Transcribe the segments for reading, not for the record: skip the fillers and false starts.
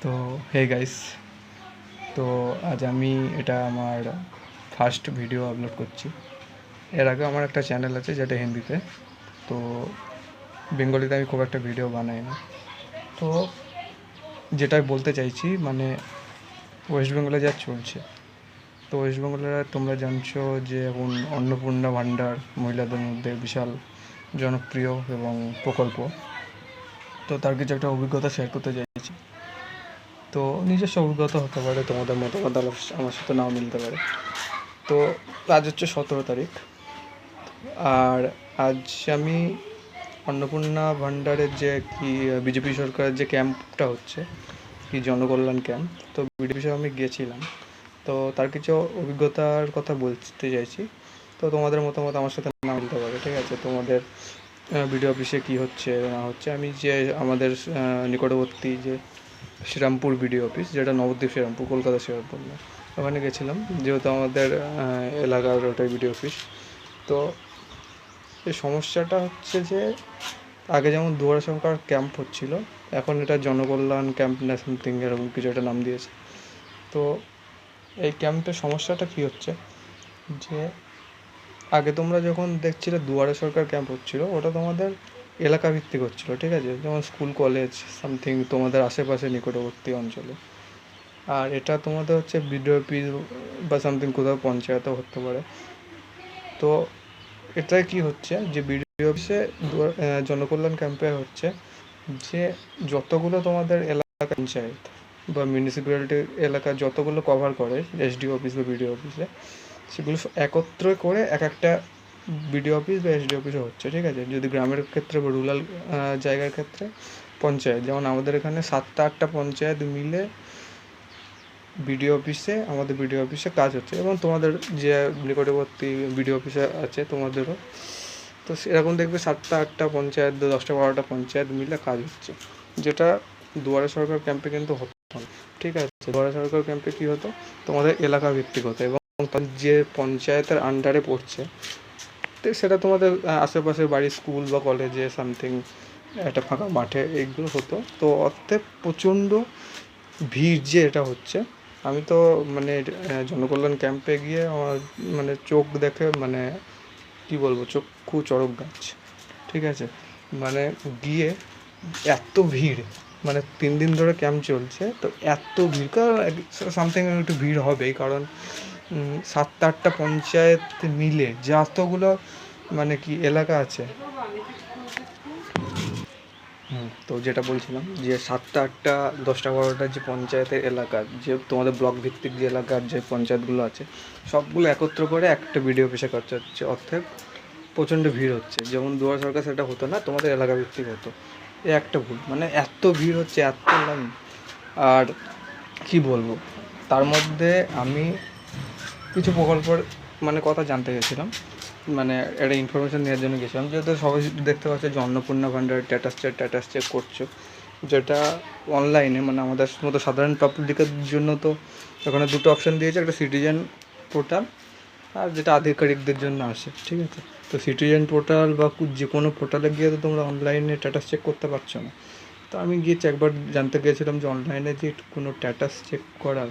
তো hey guys, তো আজ আমি এটা আমার ফার্স্ট ভিডিও আপলোড করছি। এর আগে আমার একটা চ্যানেল আছে যেটা হিন্দিতে, তো বেঙ্গলিতে আমি খুব একটা ভিডিও বানাই না। তো যেটা বলতে চাইছি মানে ওয়েস্ট বেঙ্গলে যা চলছে, তো ওয়েস্ট বেঙ্গলে তোমরা জানছো যে এখন অন্নপূর্ণা ভাণ্ডার মহিলাদের মধ্যে বিশাল জনপ্রিয় এবং প্রকল্প। তো তার কিছু একটা অভিজ্ঞতা শেয়ার করতে চাইছি। তো নিজস্ব অভিজ্ঞতা হতে পারে, তোমাদের মতামত আমার সাথে নাও মিলতে পারে। তো আজ হচ্ছে 17 তারিখ, আর আজ আমি অন্নপূর্ণা ভাণ্ডারের যে কি বিজেপি সরকারের যে ক্যাম্পটা হচ্ছে, কি জনকল্যাণ ক্যাম্প, তো বিজেপি আমি গিয়েছিলাম। তো তার কিছু অভিজ্ঞতার কথা বলতে চাইছি। তো তোমাদের মতামত আমার সাথে না মিলতে পারে, ঠিক আছে। তোমাদের বিডিও অফিসে কী হচ্ছে না হচ্ছে, আমি যে আমাদের নিকটবর্তী যে শ্রীরামপুর বিডিও অফিস, যেটা নবদ্বীপ শ্রীরামপুর, কলকাতা শ্রীরামপুর না, ওখানে গেছিলাম, যেহেতু আমাদের এলাকার ওটাই বিডিও অফিস। তো এই সমস্যাটা হচ্ছে যে আগে যেমন দুয়ারে সরকার ক্যাম্প হচ্ছিল, এখন এটা জনকল্যাণ ক্যাম্প না সামথিং এরকম কিছু একটা নাম দিয়েছে। তো এই ক্যাম্পের সমস্যাটা কী হচ্ছে যে আগে তোমরা যখন দেখছিলে দুয়ারে সরকার ক্যাম্প হচ্ছিল, ওটা তোমাদের এলাকা ভিত্তিক হচ্ছিলো, ঠিক আছে, যেমন স্কুল কলেজ সামথিং তোমাদের আশেপাশে নিকটবর্তী অঞ্চলে। আর এটা তোমাদের হচ্ছে বিডিও অফিস বা সামথিং কোথাও পঞ্চায়েতও হতে পারে। তো এটাই কি হচ্ছে যে বিডিও অফিসে জনকল্যাণ ক্যাম্পে হচ্ছে যে যতগুলো তোমাদের এলাকা পঞ্চায়েত বা মিউনিসিপ্যালিটি এলাকা যতগুলো কভার করে এসডিও অফিস বা বিডিও অফিসে, সেগুলো একত্র করে এক একটা বিডিও অফিস বা এসডিও অফিসে হচ্ছে, ঠিক আছে। যদি গ্রামের ক্ষেত্রে বা রুরাল জায়গার ক্ষেত্রে পঞ্চায়েত, যেমন আমাদের এখানে 7-8টা পঞ্চায়েত মিলে বিডিও অফিসে, আমাদের বিডিও অফিসে কাজ হচ্ছে, এবং তোমাদের যে নিকটবর্তী বিডিও অফিসে আছে তোমাদেরও, তো সেরকম দেখবে 7-8টা পঞ্চায়েত, 10-12টা পঞ্চায়েত মিলে কাজ হচ্ছে, যেটা দুয়ারে সরকার ক্যাম্পে কিন্তু হতো না, ঠিক আছে। দুয়ারে সরকার ক্যাম্পে কী হতো, তোমাদের এলাকা ভিত্তিক হতো, এবং যে পঞ্চায়েতের আন্ডারে পড়ছে তো সেটা তোমাদের আশেপাশে বাড়ির স্কুল বা কলেজে সামথিং একটা ফাঁকা মাঠে এইগুলো হতো। তো অর্থে প্রচণ্ড ভিড় যে এটা হচ্ছে, আমি তো মানে জনকল্যাণ ক্যাম্পে গিয়ে আমার মানে চোখ দেখে মানে কী বলবো, চক্ষু চড়ক গাছ, ঠিক আছে। মানে গিয়ে এত ভিড়, মানে 3 দিন ধরে ক্যাম্প চলছে, তো এত ভিড়, কারণ সামথিং একটু ভিড় হবেই, কারণ 7-8টা পঞ্চায়েত মিলে যতগুলো মানে কি এলাকা আছে। তো যেটা বলছিলাম যে 7-8টা 10-12টা যে পঞ্চায়েতের এলাকা, যে তোমাদের ব্লক ভিত্তিক যে এলাকার যে পঞ্চায়েতগুলো আছে, সবগুলো একত্র করে একটা বিডিও অফিসে কাজ হচ্ছে, অর্থাৎ প্রচণ্ড ভিড় হচ্ছে। যেমন দুয়ারে সরকার সেটা হতো না, তোমাদের এলাকা ভিত্তিক হতো। এ একটা ভুল, মানে এত ভিড় হচ্ছে, এত লাইন। আর কি বলবো, তার মধ্যে আমি কিছু প্রকল্পের মানে কথা জানতে গেছিলাম, মানে একটা ইনফরমেশান নেওয়ার জন্য গেছিলাম, যেহেতু সবাই দেখতে পাচ্ছে যে অন্নপূর্ণা ভাণ্ডার স্ট্যাটাস চেক করছো, যেটা অনলাইনে, মানে আমাদের মতো সাধারণ পাবলিকের জন্য তো ওখানে দুটো অপশান দিয়েছে, একটা সিটিজেন পোর্টাল আর যেটা আধিকারিকদের জন্য আসে, ঠিক আছে। তো সিটিজেন পোর্টাল বা যে কোনো পোর্টালে গিয়ে তো তোমরা অনলাইনে স্ট্যাটাস চেক করতে পারছো না। তো আমি গিয়ে একবার জানতে গিয়েছিলাম যে অনলাইনে যে কোনো স্ট্যাটাস চেক করার,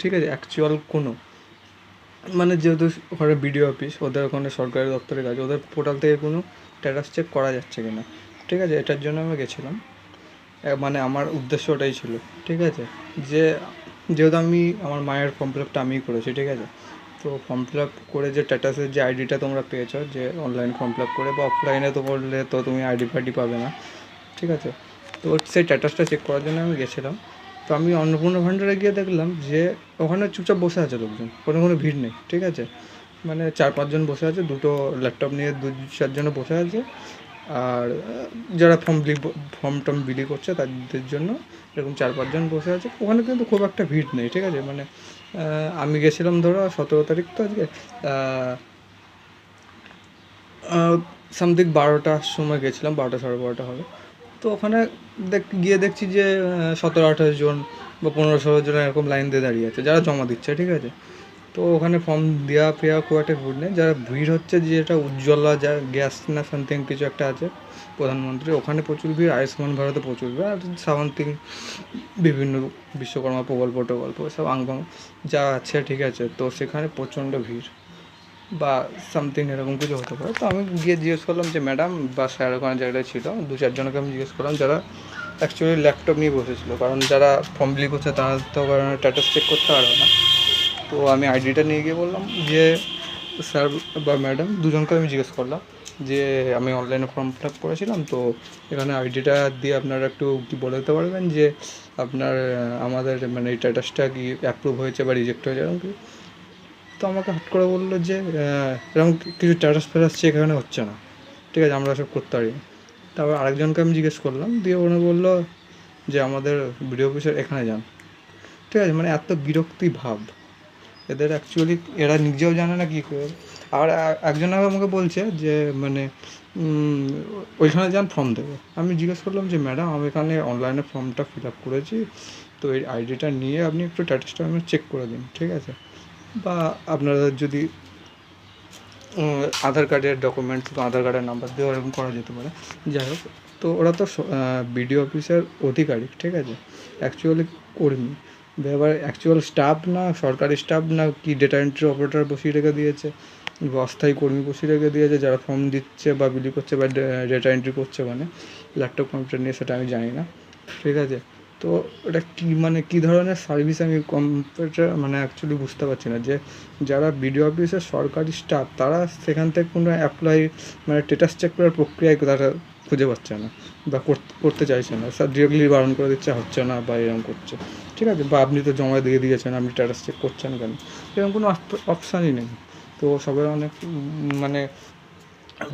ঠিক আছে, অ্যাকচুয়াল কোনো মানে যেহেতু ওখানে বিডিও অফিস, ওদের ওখানে সরকারি দপ্তরের কাজ, ওদের পোর্টাল থেকে কোনো স্ট্যাটাস চেক করা যাচ্ছে কি না, ঠিক আছে। এটার জন্য আমি গেছিলাম, মানে আমার উদ্দেশ্য ওটাই ছিল, ঠিক আছে, যে যেহেতু আমি আমার মায়ের ফর্ম ফিল আপটা আমিই করেছি, ঠিক আছে। তো ফর্ম ফিল আপ করে যে স্ট্যাটাসের যে আইডিটা তোমরা পেয়েছো, যে অনলাইন ফর্ম ফিল আপ করে বা অফলাইনে তো করলে তো তুমি আইডি ফাইডি পাবে না, ঠিক আছে। তো সেই স্ট্যাটাসটা চেক করার জন্য আমি গেছিলাম। তো আমি অন্নপূর্ণা ভাণ্ডারে গিয়ে দেখলাম যে ওখানে চুপচাপ বসে আছে লোকজন, কোনো ভিড় নেই, ঠিক আছে। মানে 4-5 জন বসে আছে, দুটো ল্যাপটপ নিয়ে 2-4 জন বসে আছে, আর যারা ফর্ম টর্ম বিলি করছে তাদের জন্য এরকম 4-5 জন বসে আছে। ওখানে কিন্তু খুব একটা ভিড় নেই, ঠিক আছে। মানে আমি গেছিলাম ধরো 17 তারিখ, তো আজকে সামথিং 12টার সময় গেছিলাম, 12টা 12:30 হবে। তো ওখানে গিয়ে দেখছি যে 17-18 জন বা 15-16 জন এরকম লাইন দিয়ে দাঁড়িয়ে আছে, যারা জমা দিচ্ছে, ঠিক আছে। তো ওখানে ফর্ম দেওয়া ফেয়া খুব একটা ভিড় নেই, যারা ভিড় হচ্ছে যেটা উজ্জ্বলা যা গ্যাস না সামথিং কিছু একটা আছে প্রধানমন্ত্রী, ওখানে প্রচুর ভিড়, আয়ুষ্মান ভারতে প্রচুর ভিড়, আর সামথিং বিভিন্ন বিশ্বকর্মা প্রকল্প টকল্প সব আংবাং যা আছে, ঠিক আছে। তো সেখানে প্রচণ্ড ভিড় বা সামথিং এরকম কিছু হতে পারে। তো আমি গিয়ে জিজ্ঞেস করলাম যে ম্যাডাম বা স্যার ওখানে জায়গায় ছিল, 2-4 জনকে আমি জিজ্ঞেস করলাম যারা অ্যাকচুয়ালি ল্যাপটপ নিয়ে বসেছিল, কারণ যারা ফর্ম ফিল করছে তারা তো কারণ স্ট্যাটাস চেক করতে পারবে না। তো আমি আইডিটা নিয়ে গিয়ে বললাম যে স্যার বা ম্যাডাম, দুজনকে আমি জিজ্ঞেস করলাম যে আমি অনলাইনে ফর্ম ফিল আপ করেছিলাম, তো এখানে আইডিটা দিয়ে আপনারা একটু কি বলে দিতে পারবেন যে আপনার আমাদের মানে এই স্ট্যাটাসটা কি অ্যাপ্রুভ হয়েছে বা রিজেক্ট হয়েছে এরকম কি। তো আমাকে হট করে বললো যে এরকম কিছু স্ট্যাটাস ফ্যাটাস চেক এখানে হচ্ছে না, ঠিক আছে, আমরা সব করতে পারি না। তারপর আরেকজনকে আমি জিজ্ঞেস করলাম, দিয়ে ওরা বললো যে আমাদের বিডিও অফিসের এখানে যান, ঠিক আছে। মানে এত বিরক্তি ভাব এদের, অ্যাকচুয়ালি এরা নিজেও জানে না কী করে। আর একজন আমাকে বলছে যে মানে ওইখানে যান ফর্ম দেবে। আমি জিজ্ঞেস করলাম যে ম্যাডাম আমি এখানে অনলাইনে ফর্মটা ফিল আপ করেছি, তো এই আইডিটা নিয়ে আপনি একটু স্ট্যাটাসটা আমি চেক করে দিন, ঠিক আছে। বা আপনারা যদি আধার কার্ডের ডকুমেন্টস বা আধার কার্ডের নাম্বার দিয়ে এরকম করা যেতে পারে, যাই হোক। তো ওরা তো বিডিও অফিসের আধিকারিক, ঠিক আছে, অ্যাকচুয়ালি কর্মী। এবার অ্যাকচুয়াল স্টাফ না সরকারি স্টাফ না কি ডেটা এন্ট্রি অপারেটর বসিয়ে রেখে দিয়েছে বা অস্থায়ী কর্মী বসিয়ে রেখে দিয়েছে যারা ফর্ম দিচ্ছে বা বিলি করছে বা ডেটা এন্ট্রি করছে, মানে ল্যাপটপ কম্পিউটার নিয়ে, সেটা আমি জানি না, ঠিক আছে। তো এটা কী মানে কী ধরনের সার্ভিস আমি কম্পিউটার মানে অ্যাকচুয়ালি বুঝতে পারছি না, যে যারা বিডিও অফিসের সরকারি স্টাফ তারা সেখান থেকে কোনো অ্যাপ্লাই মানে স্ট্যাটাস চেক করার প্রক্রিয়ায় তারা খুঁজে পাচ্ছে না বা করতে চাইছে না, স্যার ডিরেক্টলি বারণ করে দিচ্ছে হচ্ছে না বা এরকম করছে, ঠিক আছে। বা আপনি তো জমা দিয়ে দিয়েছেন, আপনি স্ট্যাটাস চেক করছেন কেন, এরকম কোনো অপশানই নেই। তো সবাই অনেক মানে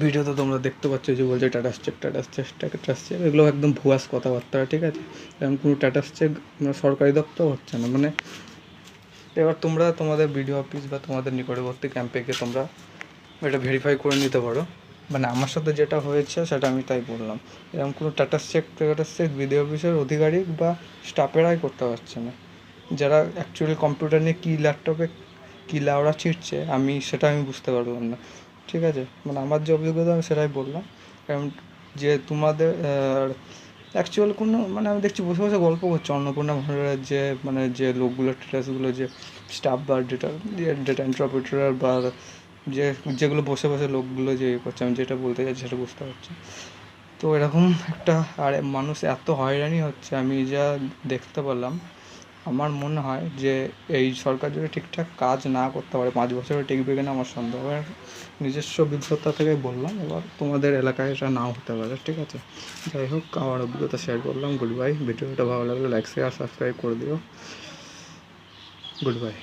ভিডিও তো তোমরা দেখতে পাচ্ছ যে বলছে স্ট্যাটাস চেক, এগুলো একদম ভুয়াস কথাবার্তা, ঠিক আছে। এরকম কোনো স্ট্যাটাস চেক সরকারি দপ্তর হচ্ছে না। মানে এবার তোমরা তোমাদের বিডিও অফিস বা তোমাদের নিকটবর্তী ক্যাম্পে গিয়ে তোমরা এটা ভেরিফাই করে নিতে পারো। মানে আমার সাথে যেটা হয়েছে সেটা আমি তাই বললাম, এরকম কোনো স্ট্যাটাস চেক বিডিও অফিসের আধিকারিক বা স্টাফেরাই করতে পারছে না, যারা অ্যাকচুয়ালি কম্পিউটার নিয়ে কী ল্যাপটপে কী লাউড়া ছিটছে সেটা আমি বুঝতে পারলাম না, ঠিক আছে। মানে আমার যে অভিজ্ঞতা আমি সেটাই বললাম, কারণ যে তোমাদের অ্যাকচুয়াল কোনো মানে আমি দেখছি বসে বসে গল্প করছে অন্নপূর্ণা ভান্ডারের যে মানে যে লোকগুলো স্ট্যাটাসগুলো যে স্টাফ বা ডেটা এন্ট্রি বা যেগুলো বসে বসে লোকগুলো যে করছে, আমি যেটা বলতে চাইছি সেটা বুঝতে পারছি। তো এরকম একটা আর মানুষ এত হয়রানি হচ্ছে আমি যা দেখতে পেলাম। আমার মনে হয় যে এই সরকার যদি ঠিকঠাক কাজ না করতে পারে 5 বছরে টিকবে কিনা আমার সন্দেহ। এবার নিজস্ব অভিজ্ঞতা থেকে বললাম, এবার তোমাদের এলাকায় এটা নাও হতে পারে, ঠিক আছে। যাই হোক, আমার অভিজ্ঞতা শেয়ার করলাম। Good bye. ভিডিওটা ভালো লাগলে লাইক শেয়ার সাবস্ক্রাইব করে দিও। Good bye.